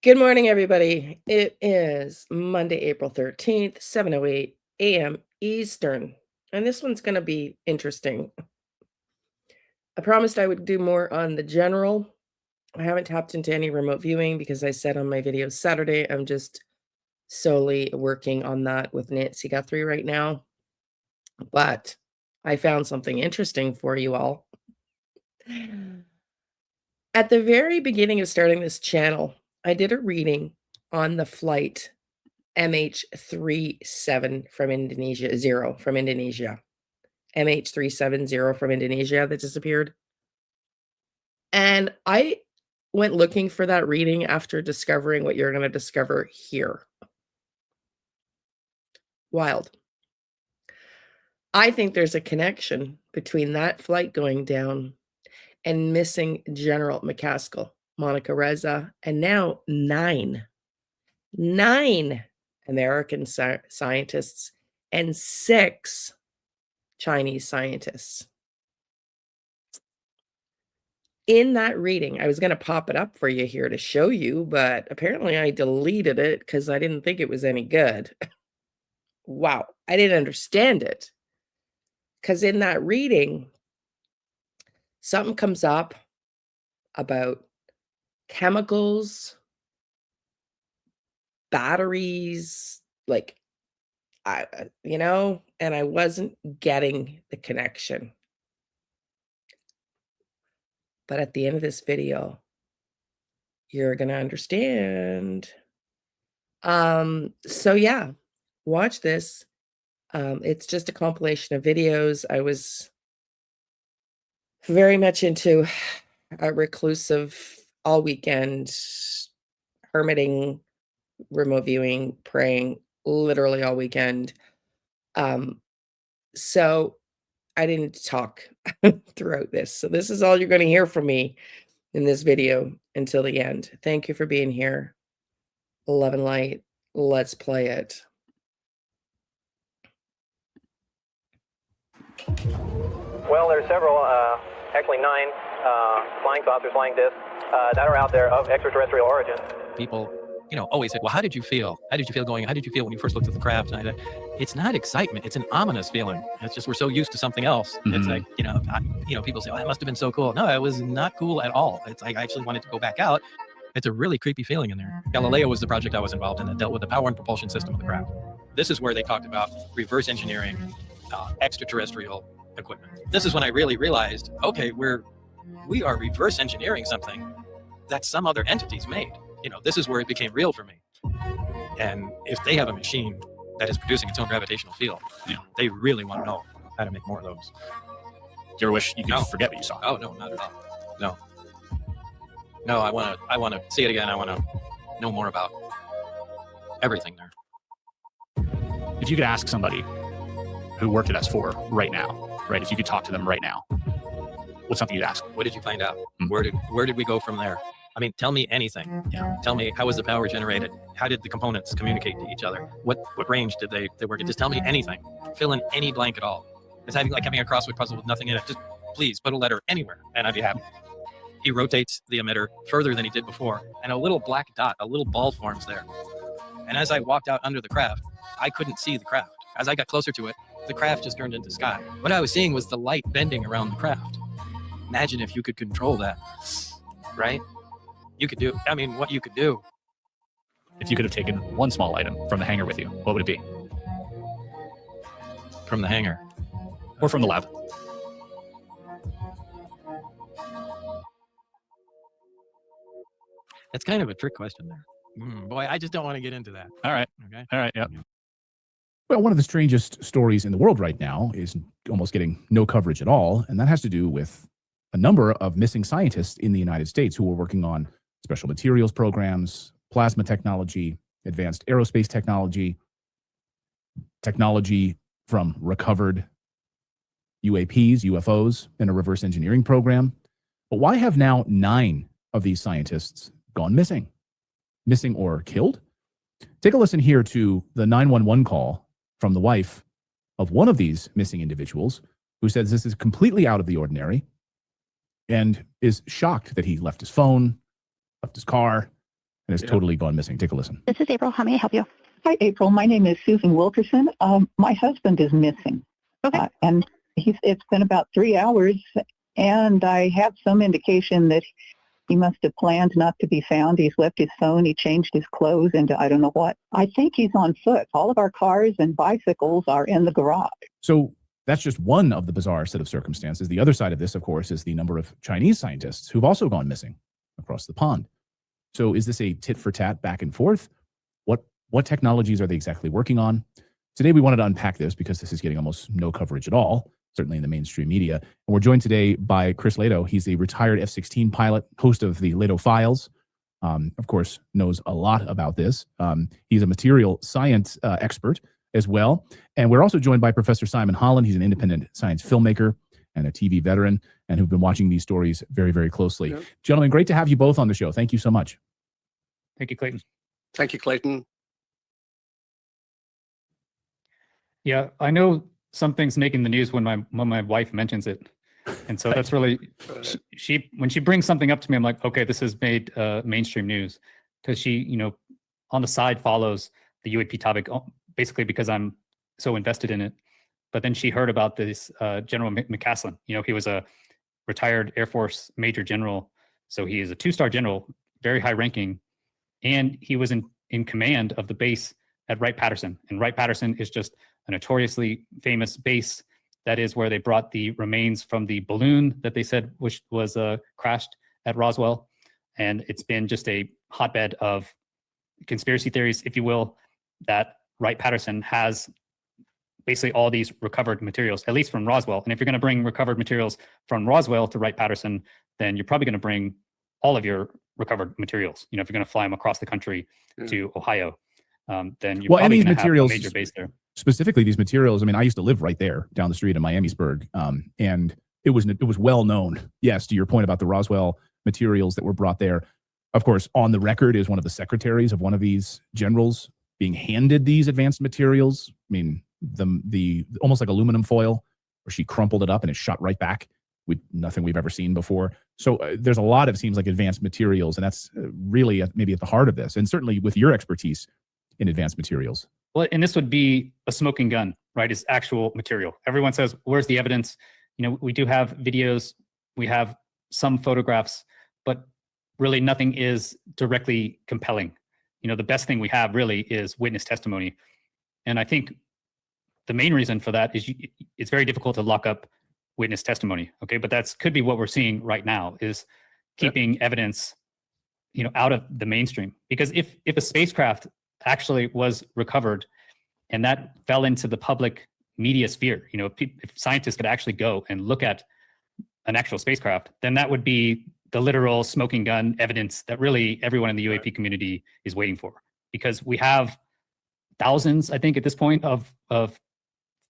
Good morning, everybody. It is Monday, April 13th, 7:08 a.m. Eastern. And this one's going to be interesting. I promised I would do more on the general. I haven't tapped into any remote viewing because I said on my video Saturday, I'm just solely working on that with Nancy Guthrie right now. But I found something interesting for you all. At the very beginning of starting this channel, I did a reading on the flight MH370 from Indonesia, MH370 from Indonesia that disappeared. And I went looking for that reading after discovering what you're going to discover here. Wild. I think there's a connection between that flight going down and missing General McCasland, Monica Reza, and now nine American scientists and 6 Chinese scientists. In that reading, I was going to pop it up for you here to show you, but apparently I deleted it because I didn't think it was any good. Wow, I didn't understand it. Because in that reading, something comes up about chemicals, batteries, like, and I wasn't getting the connection. But at the end of this video, you're going to understand. So yeah, watch this. It's just a compilation of videos. I was very much into a reclusive all weekend hermiting, remote viewing, praying literally all weekend. So I didn't talk throughout this. So this is all you're going to hear from me in this video until the end. Thank you for being here. Love and light. Let's play it. Well, there's several, actually 9 flying saucers, flying discs that are out there of extraterrestrial origin. People, always say, well, how did you feel? How did you feel going? How did you feel when you first looked at the craft? And it's not excitement. It's an ominous feeling. It's just we're so used to something else. Mm-hmm. It's like, people say, oh, that must have been so cool. No, it was not cool at all. It's like I actually wanted to go back out. It's a really creepy feeling in there. Galileo was the project I was involved in that dealt with the power and propulsion system of the craft. This is where they talked about reverse engineering extraterrestrial equipment. This is when I really realized, okay, we are reverse engineering something that some other entities made. This is where it became real for me. And if they have a machine that is producing its own gravitational field, they really want to know how to make more of those. Do you ever wish you could forget what you saw? Oh, no, not at all. No, I want to see it again. I want to know more about everything there. If you could ask somebody who worked at S4 right now, right? If you could talk to them right now, what's something you'd ask? What did you find out? Mm-hmm. Where did we go from there? I mean, tell me anything. Yeah. Tell me, how was the power generated? How did the components communicate to each other? What range did they work at? Just tell me anything. Fill in any blank at all. It's like having a crossword puzzle with nothing in it. Just please put a letter anywhere and I'd be happy. He rotates the emitter further than he did before, and a little black dot, a little ball forms there. And as I walked out under the craft, I couldn't see the craft. As I got closer to it, the craft just turned into sky. What I was seeing was the light bending around the craft. Imagine if you could control that, right? What you could do. If you could have taken one small item from the hangar with you, what would it be? From the hangar? Or from the lab? That's kind of a trick question there. Boy, I just don't want to get into that. All right. Okay. All right. Yeah. Well, one of the strangest stories in the world right now is almost getting no coverage at all, and that has to do with a number of missing scientists in the United States who were working on special materials programs, plasma technology, advanced aerospace technology from recovered UAPs, UFOs, in a reverse engineering program. But why have now 9 of these scientists gone missing or killed? Take a listen here to the 911 call from the wife of one of these missing individuals, who says this is completely out of the ordinary and is shocked that he left his phone, left his car, and has totally gone missing. Take a listen. This is April. How may I help you? Hi, April. My name is Susan Wilkerson. My husband is missing. Okay. And it's been about 3 hours, and I have some indication that he must have planned not to be found. He's left his phone. He changed his clothes into I don't know what. I think he's on foot. All of our cars and bicycles are in the garage. So that's just one of the bizarre set of circumstances. The other side of this, of course, is the number of Chinese scientists who've also gone missing across the pond. So is this a tit for tat back and forth? What technologies are they exactly working on? Today, we wanted to unpack this because this is getting almost no coverage at all, certainly in the mainstream media. And we're joined today by Chris Lato. He's a retired F-16 pilot, host of the Lato Files. Of course, knows a lot about this. He's a material science expert as well. And we're also joined by Professor Simon Holland. He's an independent science filmmaker and a TV veteran, and who've been watching these stories very, very closely. Yep. Gentlemen, great to have you both on the show. Thank you so much. Thank you, Clayton. Thank you, Clayton. Yeah, I know something's making the news when my wife mentions it, and so that's really she when she brings something up to me, I'm like, okay, this has made mainstream news, because she, on the side follows the UAP topic basically because I'm so invested in it. But then she heard about this General McCasland. He was a retired Air Force Major General, so he is a 2-star general, very high ranking, and he was in command of the base at Wright-Patterson. And Wright-Patterson is just a notoriously famous base. That is where they brought the remains from the balloon that they said was crashed at Roswell. And it's been just a hotbed of conspiracy theories, if you will, that Wright-Patterson has basically all these recovered materials, at least from Roswell. And if you're going to bring recovered materials from Roswell to Wright-Patterson, then you're probably going to bring all of your recovered materials. If you're going to fly them across the country to Ohio, then you're probably going to have a major base there. Specifically, these materials, I used to live right there down the street in Miamisburg, and it was well known, yes, to your point about the Roswell materials that were brought there. Of course, on the record is one of the secretaries of one of these generals being handed these advanced materials. The almost like aluminum foil, where she crumpled it up and it shot right back with nothing we've ever seen before. So there's a lot of, it seems like, advanced materials, and that's really maybe at the heart of this, and certainly with your expertise in advanced materials. Well, and this would be a smoking gun, right? It's actual material. Everyone says, where's the evidence? We do have videos, we have some photographs, but really nothing is directly compelling. The best thing we have really is witness testimony. And I think the main reason for that is it's very difficult to lock up witness testimony. Okay, but that's could be what we're seeing right now, is keeping evidence, out of the mainstream. Because if a spacecraft actually was recovered and that fell into the public media sphere, if scientists could actually go and look at an actual spacecraft, then that would be the literal smoking gun evidence that really everyone in the UAP community is waiting for. Because we have thousands, I think, at this point of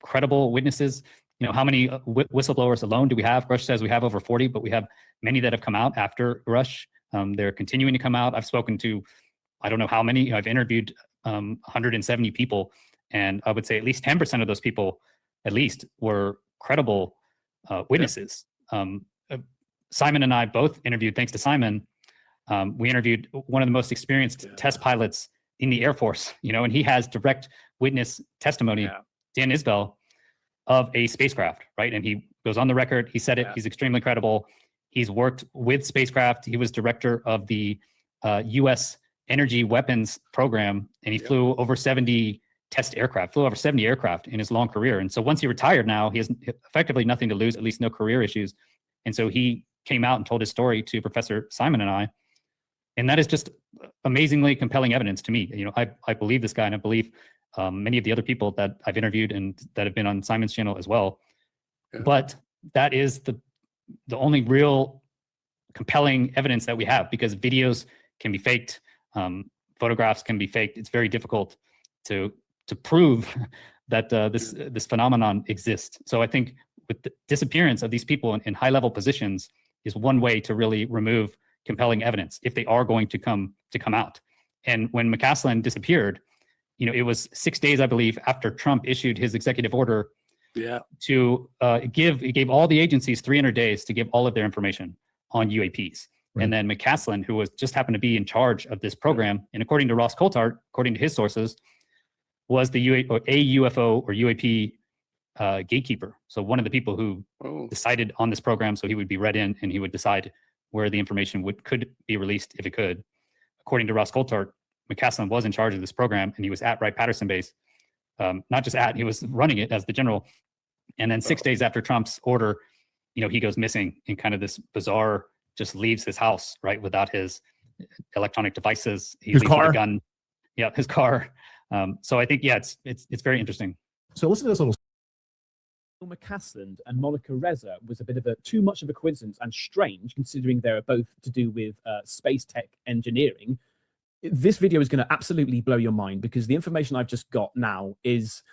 credible witnesses. How many whistleblowers alone do we have? Rush says we have over 40, but we have many that have come out after Rush. They're continuing to come out. I've spoken to, I don't know how many. I've interviewed 170 people, and I would say at least 10% of those people, at least, were credible witnesses. Simon and I both interviewed, thanks to Simon, we interviewed one of the most experienced test pilots in the Air Force, and he has direct witness testimony, Dan Isbell, of a spacecraft, right? And he goes on the record, he said it, he's extremely credible. He's worked with spacecraft. He was director of the U.S. Energy Weapons Program, and he flew over 70 test aircraft, flew over 70 aircraft in his long career. And so once he retired now, he has effectively nothing to lose, at least no career issues. And so he came out and told his story to Professor Simon and I. And that is just amazingly compelling evidence to me. I believe this guy, and I believe many of the other people that I've interviewed and that have been on Simon's channel as well. But that is the only real compelling evidence that we have, because videos can be faked, photographs can be faked. It's very difficult to prove that this phenomenon exists. So I think with the disappearance of these people in high-level positions is one way to really remove compelling evidence if they are going to come out. And when McCasland disappeared, it was 6 days, I believe, after Trump issued his executive order to he gave all the agencies 300 days to give all of their information on UAPs. And then McCasland, who was just happened to be in charge of this program, and according to Ross Coulthart, according to his sources, was the a UFO or UAP gatekeeper. So one of the people who decided on this program, so he would be read in and he would decide where the information could be released if it could. According to Ross Coulthart, McCasland was in charge of this program, and he was at Wright-Patterson Base. Not just he was running it as the general. And then 6 days after Trump's order, he goes missing in kind of this bizarre, just leaves his house, right, without his electronic devices. He leaves with a gun. Yeah, his car. So I think, it's very interesting. So listen to this little. McCasland and Monica Reza was a bit of too much of a coincidence and strange, considering they're both to do with space tech engineering. This video is going to absolutely blow your mind, because the information I've just got now is,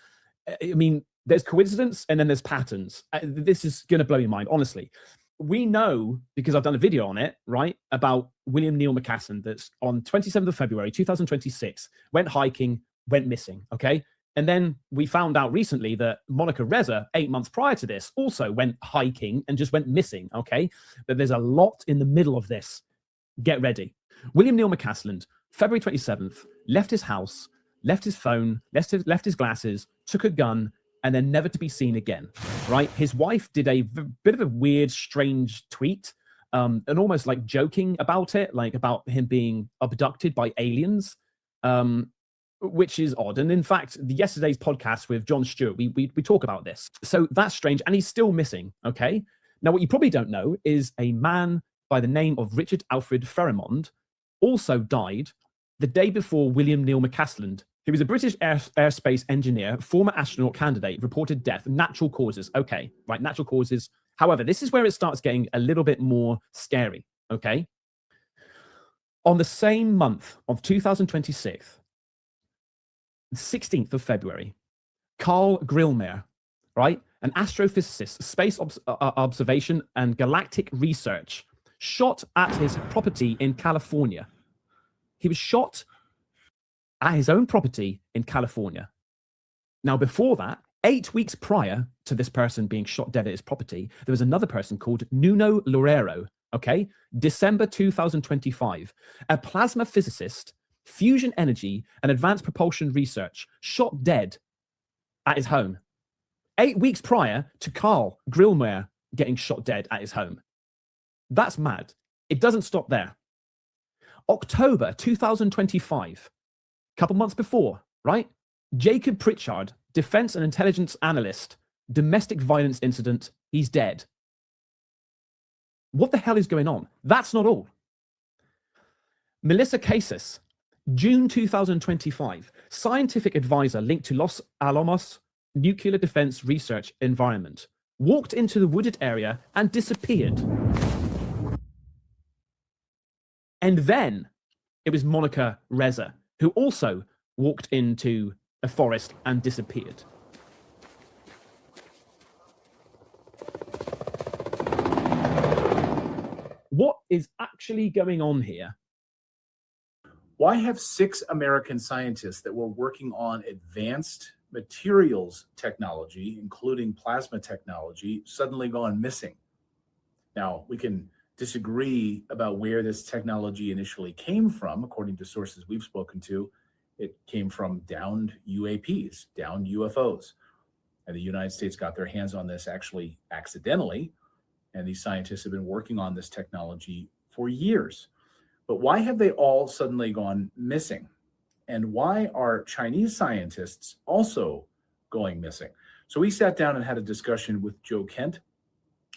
there's coincidence and then there's patterns. This is going to blow your mind, honestly. We know, because I've done a video on it, right, about William Neal McCasland, that's on 27th of February, 2026, went hiking, went missing, okay? And then we found out recently that Monica Reza, 8 months prior to this, also went hiking and just went missing, okay? But there's a lot in the middle of this. Get ready. William Neal McCasland, February 27th, left his house, left his phone, left his glasses, took a gun, and then never to be seen again, right? His wife did a bit of a weird, strange tweet, and almost like joking about it, like about him being abducted by aliens, which is odd. And in fact, yesterday's podcast with John Stewart, we talk about this. So that's strange, and he's still missing, okay? Now, what you probably don't know is a man by the name of Richard Alfred Ferrimond also died the day before William Neal McCasland. He was a British airspace engineer, former astronaut candidate, reported death, natural causes. Okay, right, natural causes. However, this is where it starts getting a little bit more scary, okay? On the same month of 2026, 16th of February, Carl Grillmeier, right, an astrophysicist, space observation and galactic research, shot at his property in California. He was shot at his own property in California. Now, before that, 8 weeks prior to this person being shot dead at his property, there was another person called Nuno Loureiro, okay? December 2025, a plasma physicist, fusion energy, and advanced propulsion research, shot dead at his home. 8 weeks prior to Carl Grillmeier getting shot dead at his home. That's mad. It doesn't stop there. October 2025, a couple months before, right? Jacob Pritchard, defense and intelligence analyst, domestic violence incident, he's dead. What the hell is going on? That's not all. Melissa Casas, June 2025, scientific advisor linked to Los Alamos Nuclear Defense Research Environment, walked into the wooded area and disappeared. And then it was Monica Reza, who also walked into a forest and disappeared. What is actually going on here? Why have 6 American scientists that were working on advanced materials technology, including plasma technology, suddenly gone missing? Now, we can disagree about where this technology initially came from. According to sources we've spoken to, it came from downed UAPs, downed UFOs. And the United States got their hands on this actually accidentally. And these scientists have been working on this technology for years. But why have they all suddenly gone missing? And why are Chinese scientists also going missing? So we sat down and had a discussion with Joe Kent,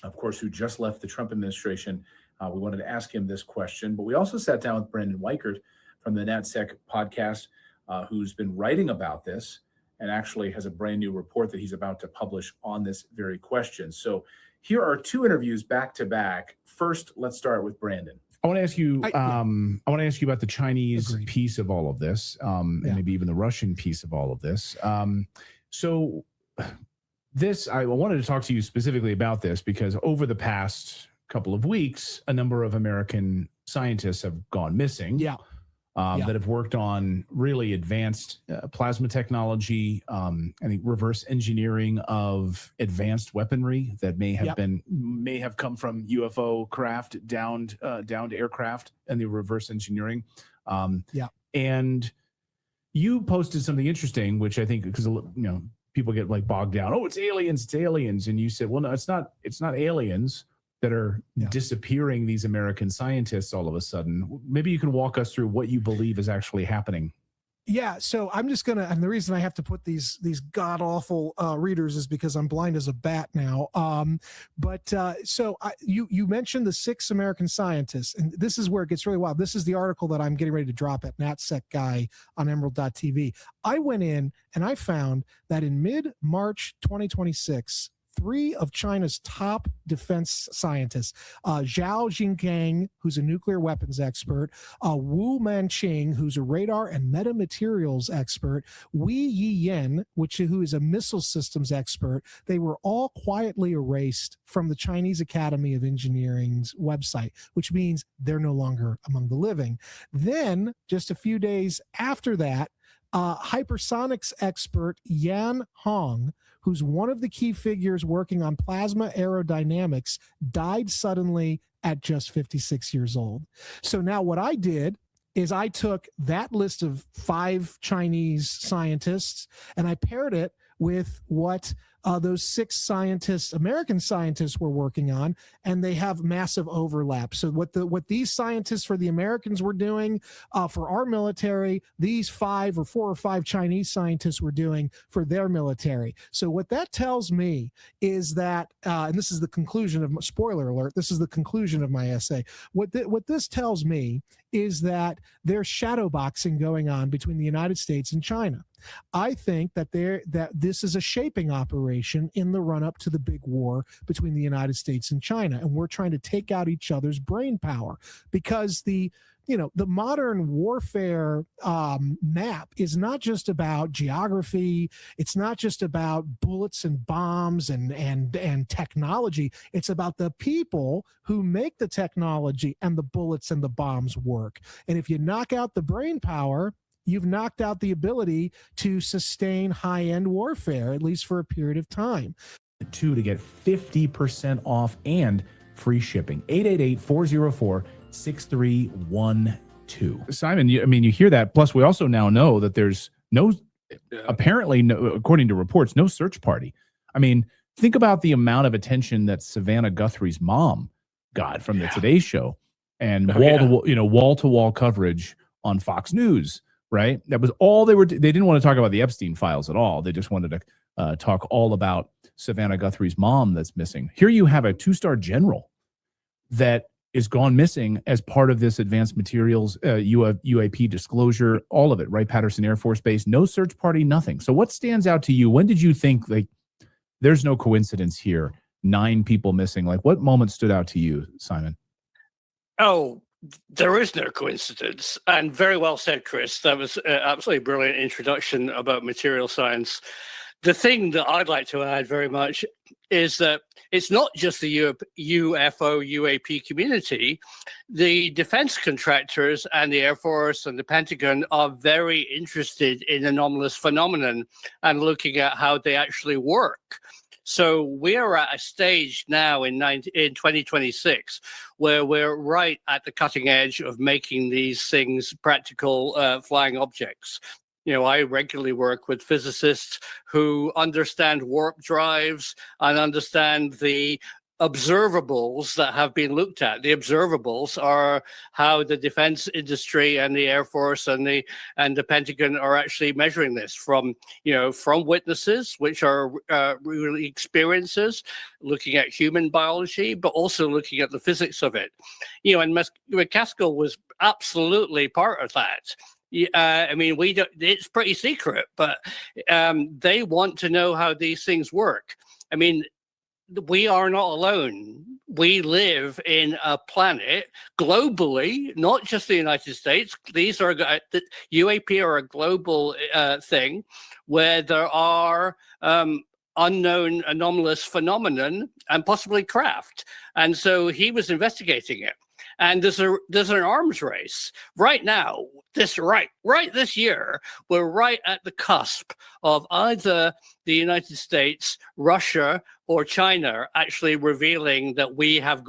of course, who just left the Trump administration. We wanted to ask him this question, but we also sat down with Brendan Weichert from the NatSec podcast, who's been writing about this and actually has a brand new report that he's about to publish on this very question. So here are 2 interviews back to back. First, let's start with Brandon. I want to ask you. I want to ask you about the Chinese piece of all of this, and maybe even the Russian piece of all of this. So, I wanted to talk to you specifically about this because over the past couple of weeks, a number of American scientists have gone missing. Yeah. that have worked on really advanced plasma technology, I think reverse engineering of advanced weaponry that may have come from UFO craft down to aircraft, and the reverse engineering. And you posted something interesting, which I think, because people get like bogged down. Oh, it's aliens, and you said, well, no, it's not aliens that are disappearing these American scientists all of a sudden. Maybe you can walk us through what you believe is actually happening. Yeah, so I'm just gonna, and the reason I have to put these god awful readers is because I'm blind as a bat now. You mentioned the 6 American scientists, and this is where it gets really wild. This is the article that I'm getting ready to drop at NatSec Guy on Emerald.tv. I went in and I found that in mid-March 2026, 3 of China's top defense scientists, Zhao Jinggang, who's a nuclear weapons expert, Wu Manqing, who's a radar and metamaterials expert, Wei Yiyan, who is a missile systems expert, they were all quietly erased from the Chinese Academy of Engineering's website, which means they're no longer among the living. Then, just a few days after that, hypersonics expert Yan Hong, who's one of the key figures working on plasma aerodynamics, died suddenly at just 56 years old. So now what I did is I took that list of 5 Chinese scientists and I paired it with what those 6 scientists, American scientists, were working on, and they have massive overlap. So what these scientists for the Americans were doing for our military, these 4 or 5 Chinese scientists were doing for their military. So what that tells me is that, and this is the conclusion of, spoiler alert, this is the conclusion of my essay. What this tells me is that there's shadow boxing going on between the United States and China. I think that this is a shaping operation in the run-up to the big war between the United States and China, and we're trying to take out each other's brain power, because the modern warfare map is not just about geography. It's not just about bullets and bombs and technology. It's about the people who make the technology and the bullets and the bombs work. And if you knock out the brain power, you've knocked out the ability to sustain high-end warfare, at least for a period of time. To get 50% off and free shipping. 888-404-6312. Simon, you hear that. Plus, we also now know that there's apparently, according to reports, no search party. I mean, think about the amount of attention that Savannah Guthrie's mom got from the Today Show, and wall-to-wall coverage on Fox News. Right? That was all they didn't want to talk about the Epstein files at all. They just wanted to talk all about Savannah Guthrie's mom that's missing. Here you have a 2-star general that is gone missing as part of this advanced materials, UAP disclosure, all of it, right? Patterson Air Force Base, no search party, nothing. So what stands out to you? When did you think, like, there's no coincidence here, 9 people missing? Like, what moment stood out to you, Simon? Oh, there is no coincidence, and very well said, Chris. That was an absolutely brilliant introduction about material science. The thing that I'd like to add very much is that it's not just the UFO UAP community. The defense contractors and the Air Force and the Pentagon are very interested in anomalous phenomenon and looking at how they actually work. So we are at a stage now in 2026 where we're right at the cutting edge of making these things practical flying objects. I regularly work with physicists who understand warp drives and understand the observables that have been looked at. The observables are how the defense industry and the Air Force and the Pentagon are actually measuring this from witnesses, which are really experiences, looking at human biology, but also looking at the physics of it. And McCasland was absolutely part of that. We don't, it's pretty secret, but they want to know how these things work. We are not alone. We live in a planet globally, not just the United States. These are the UAP are a global thing where there are unknown anomalous phenomenon and possibly craft. And so he was investigating it. And there's an arms race right now. Right this year, we're right at the cusp of either the United States, Russia, or China actually revealing that they have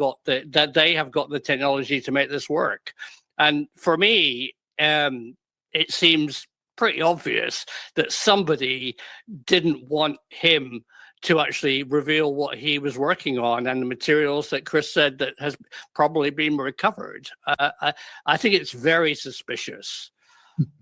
got the technology to make this work. And for me, it seems pretty obvious that somebody didn't want him to actually reveal what he was working on and the materials that Chris said that has probably been recovered. I think it's very suspicious.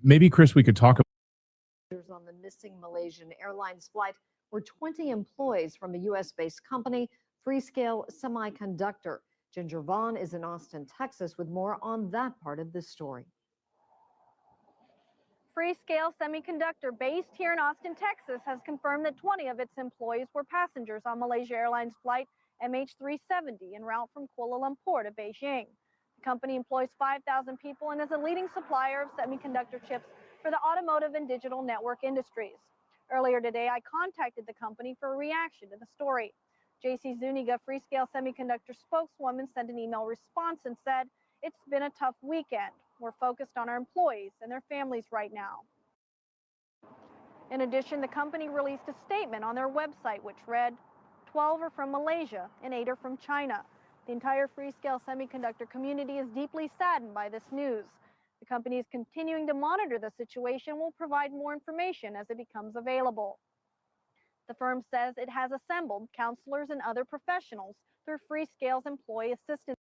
Maybe, Chris, we could talk about on the missing Malaysian Airlines flight were 20 employees from a U.S.-based company, Freescale Semiconductor. Ginger Vaughn is in Austin, Texas, with more on that part of the story. Freescale Semiconductor, based here in Austin, Texas, has confirmed that 20 of its employees were passengers on Malaysia Airlines Flight MH370 en route from Kuala Lumpur to Beijing. The company employs 5,000 people and is a leading supplier of semiconductor chips for the automotive and digital network industries. Earlier today, I contacted the company for a reaction to the story. JC Zuniga, Freescale Semiconductor spokeswoman, sent an email response and said, "It's been a tough weekend. We're focused on our employees and their families right now." In addition, the company released a statement on their website which read, 12 are from Malaysia and 8 are from China. The entire Freescale Semiconductor community is deeply saddened by this news. The company is continuing to monitor the situation and will provide more information as it becomes available. The firm says it has assembled counselors and other professionals through Freescale's employee assistance